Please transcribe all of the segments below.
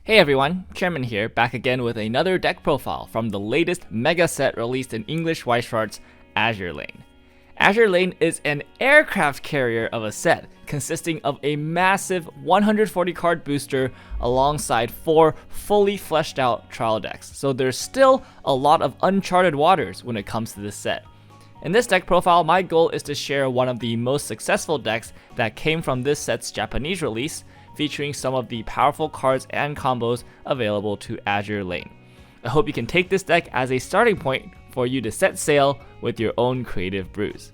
Hey everyone, Chairman here, back again with another deck profile from the latest mega set released in English Weiss Schwarz, Azur Lane. Azur Lane is an aircraft carrier of a set consisting of a massive 140 card booster alongside 4 fully fleshed out trial decks, so there's still a lot of uncharted waters when it comes to this set. In this deck profile, my goal is to share one of the most successful decks that came from this set's Japanese release, featuring some of the powerful cards and combos available to Azur Lane. I hope you can take this deck as a starting point for you to set sail with your own creative brews.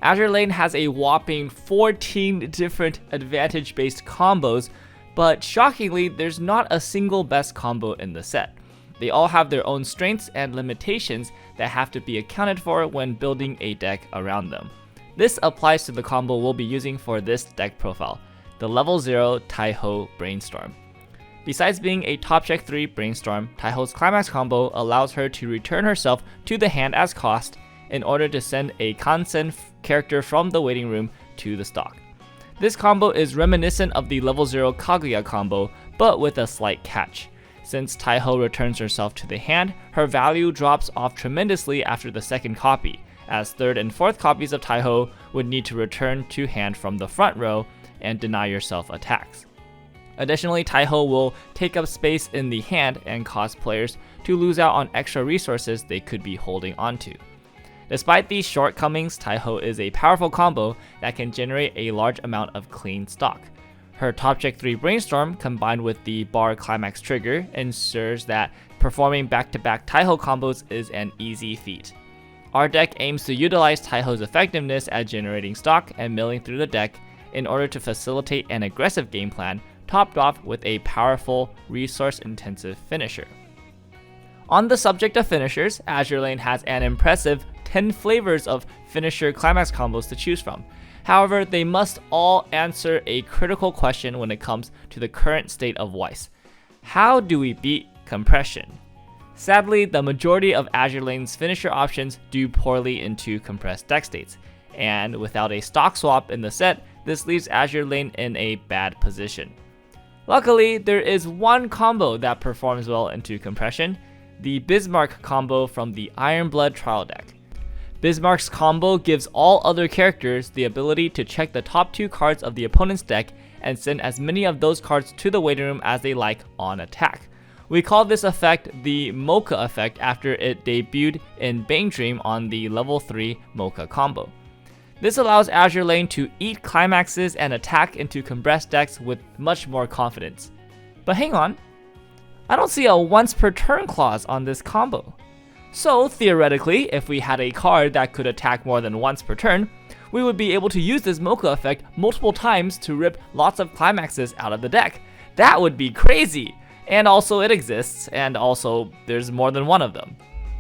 Azur Lane has a whopping 14 different advantage-based combos, but shockingly, there's not a single best combo in the set. They all have their own strengths and limitations that have to be accounted for when building a deck around them. This applies to the combo we'll be using for this deck profile, the level 0 Taihou Brainstorm. Besides being a top check 3 Brainstorm, Taihou's Climax combo allows her to return herself to the hand as cost in order to send a Kansen character from the waiting room to the stock. This combo is reminiscent of the level 0 Kaguya combo, but with a slight catch. Since Taihou returns herself to the hand, her value drops off tremendously after the second copy, as third and fourth copies of Taihou would need to return to hand from the front row and deny yourself attacks. Additionally, Taihou will take up space in the hand and cause players to lose out on extra resources they could be holding onto. Despite these shortcomings, Taihou is a powerful combo that can generate a large amount of clean stock. Her top check 3 Brainstorm combined with the bar Climax trigger ensures that performing back-to-back Taihou combos is an easy feat. Our deck aims to utilize Taihou's effectiveness at generating stock and milling through the deck in order to facilitate an aggressive game plan, topped off with a powerful, resource-intensive finisher. On the subject of finishers, Azur Lane has an impressive 10 flavors of finisher Climax combos to choose from. However, they must all answer a critical question when it comes to the current state of Weiss. How do we beat compression? Sadly, the majority of Azur Lane's finisher options do poorly into compressed deck states, and without a stock swap in the set, this leaves Azur Lane in a bad position. Luckily, there is one combo that performs well into compression, the Bismarck combo from the Iron Blood trial deck. Bismarck's combo gives all other characters the ability to check the top 2 cards of the opponent's deck and send as many of those cards to the waiting room as they like on attack. We call this effect the Mocha effect after it debuted in Bang Dream on the level 3 Mocha combo. This allows Azur Lane to eat climaxes and attack into compressed decks with much more confidence. But hang on, I don't see a once per turn clause on this combo. So theoretically, if we had a card that could attack more than once per turn, we would be able to use this Mocha effect multiple times to rip lots of climaxes out of the deck. That would be crazy! And also it exists, and also there's more than one of them.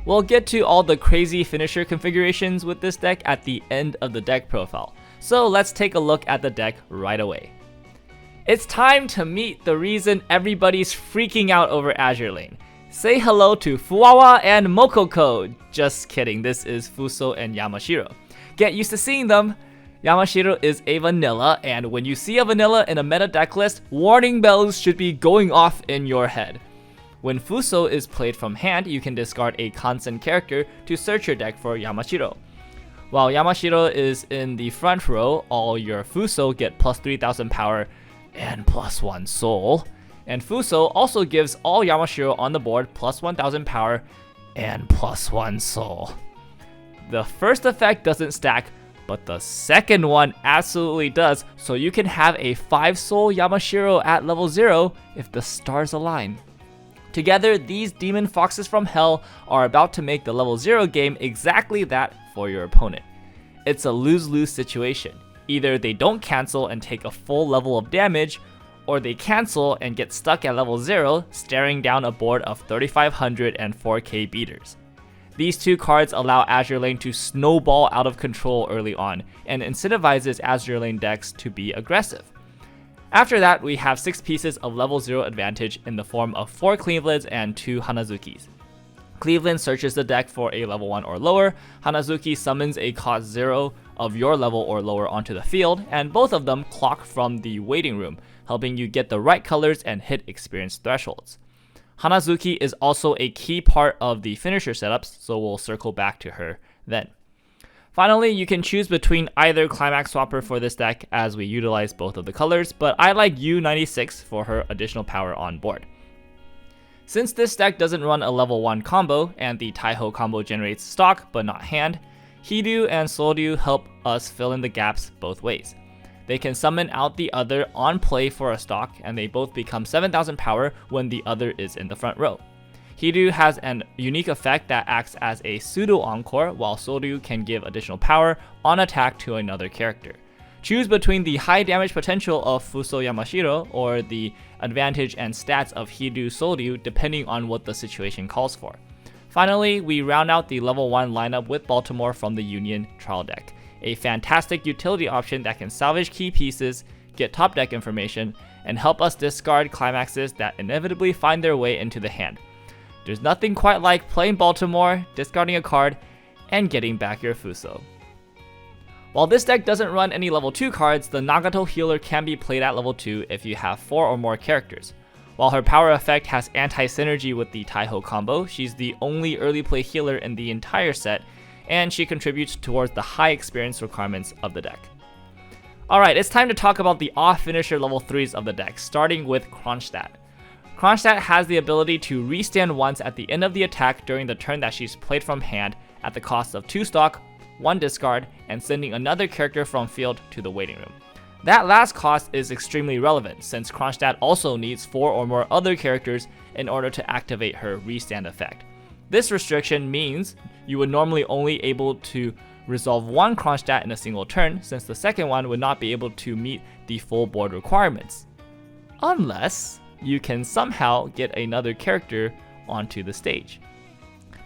We'll get to all the crazy finisher configurations with this deck at the end of the deck profile, so let's take a look at the deck right away. It's time to meet the reason everybody's freaking out over Azur Lane. Say hello to Fuwawa and Mokoko. Just kidding, this is Fusou+Yamashiro. Get used to seeing them. Yamashiro is a vanilla, and when you see a vanilla in a meta deck list, warning bells should be going off in your head. When Fusou is played from hand, you can discard a Kansen character to search your deck for Yamashiro. While Yamashiro is in the front row, all your Fusou get plus 3000 power and plus 1 soul. And Fusou also gives all Yamashiro on the board plus 1000 power and plus 1 soul. The first effect doesn't stack, but the second one absolutely does, so you can have a 5 soul Yamashiro at level 0 if the stars align. Together, these demon foxes from hell are about to make the level 0 game exactly that for your opponent. It's a lose-lose situation. Either they don't cancel and take a full level of damage, or they cancel and get stuck at level 0, staring down a board of 3500 and 4k beaters. These two cards allow Azur Lane to snowball out of control early on, and incentivizes Azur Lane decks to be aggressive. After that, we have 6 pieces of level 0 advantage in the form of 4 Cleavelids and 2 Hanazukis. Cleveland searches the deck for a level 1 or lower, Hanazuki summons a cost 0 of your level or lower onto the field, and both of them clock from the waiting room, helping you get the right colors and hit experience thresholds. Hanazuki is also a key part of the finisher setups, so we'll circle back to her then. Finally, you can choose between either Climax Swapper for this deck as we utilize both of the colors, but I like U96 for her additional power on board. Since this deck doesn't run a level 1 combo, and the Taihou combo generates stock but not hand, Hiryu and Soryu help us fill in the gaps both ways. They can summon out the other on play for a stock, and they both become 7000 power when the other is in the front row. Hiryu has an unique effect that acts as a pseudo encore, while Soryu can give additional power on attack to another character. Choose between the high damage potential of Fusou+Yamashiro or the advantage and stats of Hiryu Soryu depending on what the situation calls for. Finally, we round out the level 1 lineup with Baltimore from the Union trial deck, a fantastic utility option that can salvage key pieces, get top deck information, and help us discard climaxes that inevitably find their way into the hand. There's nothing quite like playing Baltimore, discarding a card, and getting back your Fusou. While this deck doesn't run any level 2 cards, the Nagato healer can be played at level 2 if you have 4 or more characters. While her power effect has anti-synergy with the Taihou combo, she's the only early play healer in the entire set, and she contributes towards the high experience requirements of the deck. Alright, it's time to talk about the off finisher level 3s of the deck, starting with Kronshtadt. Kronshtadt has the ability to restand once at the end of the attack during the turn that she's played from hand at the cost of 2 stock, 1 discard, and sending another character from field to the waiting room. That last cost is extremely relevant since Kronshtadt also needs 4 or more other characters in order to activate her restand effect. This restriction means you would normally only able to resolve 1 Kronshtadt in a single turn, since the second one would not be able to meet the full board requirements. Unless you can somehow get another character onto the stage.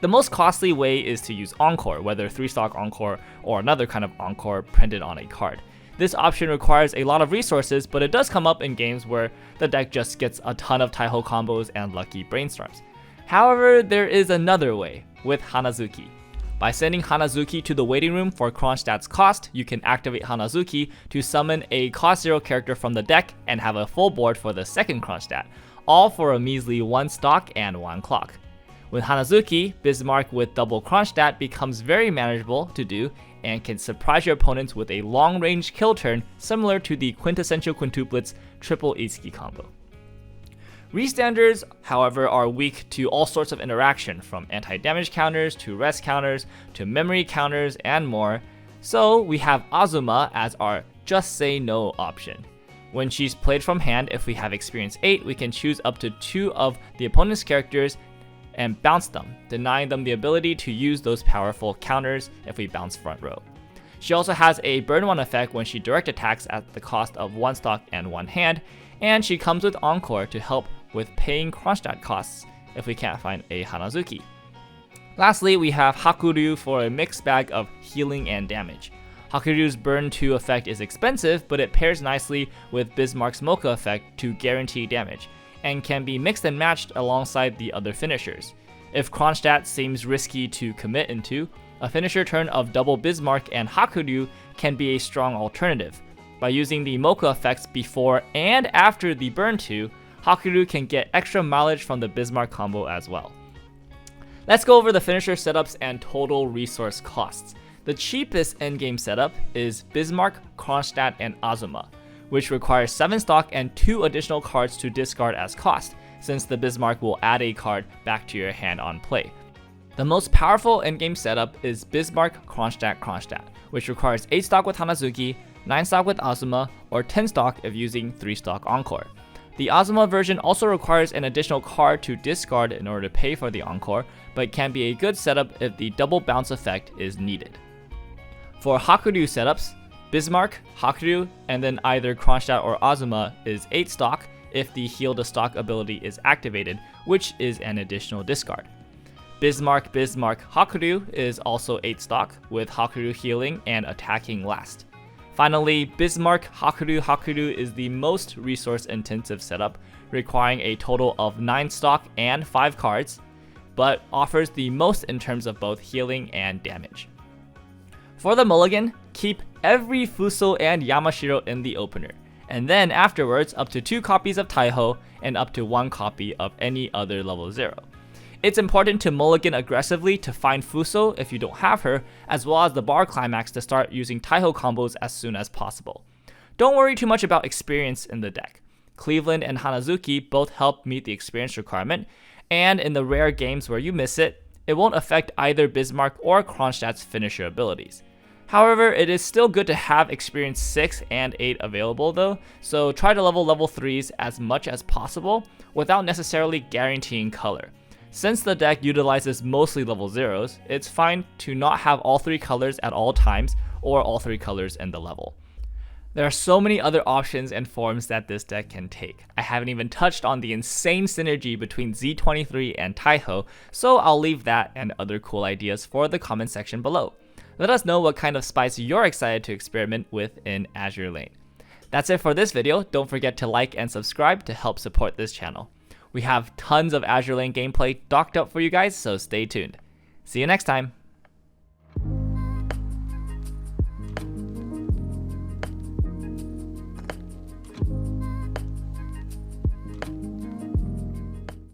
The most costly way is to use Encore, whether 3-stock Encore or another kind of Encore printed on a card. This option requires a lot of resources, but it does come up in games where the deck just gets a ton of Taihou combos and lucky brainstorms. However, there is another way, with Hanazuki. By sending Hanazuki to the waiting room for Kronstadt's cost, you can activate Hanazuki to summon a cost 0 character from the deck and have a full board for the second Kronshtadt, all for a measly 1 stock and 1 clock. With Hanazuki, Bismarck with double Kronshtadt becomes very manageable to do and can surprise your opponents with a long-range kill turn similar to the quintessential quintuplets triple Itsuki combo. Restanders, however, are weak to all sorts of interaction, from anti-damage counters to rest counters to memory counters and more, so we have Azuma as our just say no option. When she's played from hand, if we have experience 8, we can choose up to 2 of the opponent's characters and bounce them, denying them the ability to use those powerful counters if we bounce front row. She also has a burn 1 effect when she direct attacks at the cost of 1 stock and 1 hand, and she comes with Encore to help with paying Kronshtadt costs if we can't find a Hanazuki. Lastly, we have Hakuryu for a mixed bag of healing and damage. Hakuryu's burn 2 effect is expensive, but it pairs nicely with Bismarck's Mocha effect to guarantee damage, and can be mixed and matched alongside the other finishers. If Kronshtadt seems risky to commit into, a finisher turn of double Bismarck and Hakuryu can be a strong alternative. By using the Mocha effects before and after the burn 2, Hakuryu can get extra mileage from the Bismarck combo as well. Let's go over the finisher setups and total resource costs. The cheapest endgame setup is Bismarck, Kronshtadt, and Azuma, which requires 7 stock and 2 additional cards to discard as cost, since the Bismarck will add a card back to your hand on play. The most powerful endgame setup is Bismarck, Kronshtadt, which requires 8 stock with Hanazuki, 9 stock with Azuma, or 10 stock if using 3 stock Encore. The Azuma version also requires an additional card to discard in order to pay for the Encore, but can be a good setup if the double bounce effect is needed. For Hakuryu setups, Bismarck, Hakuryu, and then either Kronshtadt or Azuma is 8 stock if the heal to stock ability is activated, which is an additional discard. Bismarck, Hakuryu is also 8 stock, with Hakuryu healing and attacking last. Finally, Bismarck, Hakuryu is the most resource intensive setup, requiring a total of 9 stock and 5 cards. but offers the most in terms of both healing and damage. For the mulligan, keep every Fusou and Yamashiro in the opener, and then afterwards up to 2 copies of Taihou and up to 1 copy of any other level 0. It's important to mulligan aggressively to find Fusou if you don't have her, as well as the bar climax to start using Taihou combos as soon as possible. Don't worry too much about experience in the deck. Cleveland and Hanazuki both help meet the experience requirement, and in the rare games where you miss it, it won't affect either Bismarck or Kronstadt's finisher abilities. However, it is still good to have experience 6 and 8 available though, so try to level 3s as much as possible without necessarily guaranteeing color. Since the deck utilizes mostly level 0s, it's fine to not have all 3 colors at all times or all 3 colors in the level. There are so many other options and forms that this deck can take. I haven't even touched on the insane synergy between Z23 and Taihou, so I'll leave that and other cool ideas for the comment section below. Let us know what kind of spice you're excited to experiment with in Azur Lane. That's it for this video. Don't forget to like and subscribe to help support this channel. We have tons of Azur Lane gameplay docked up for you guys, so stay tuned. See you next time.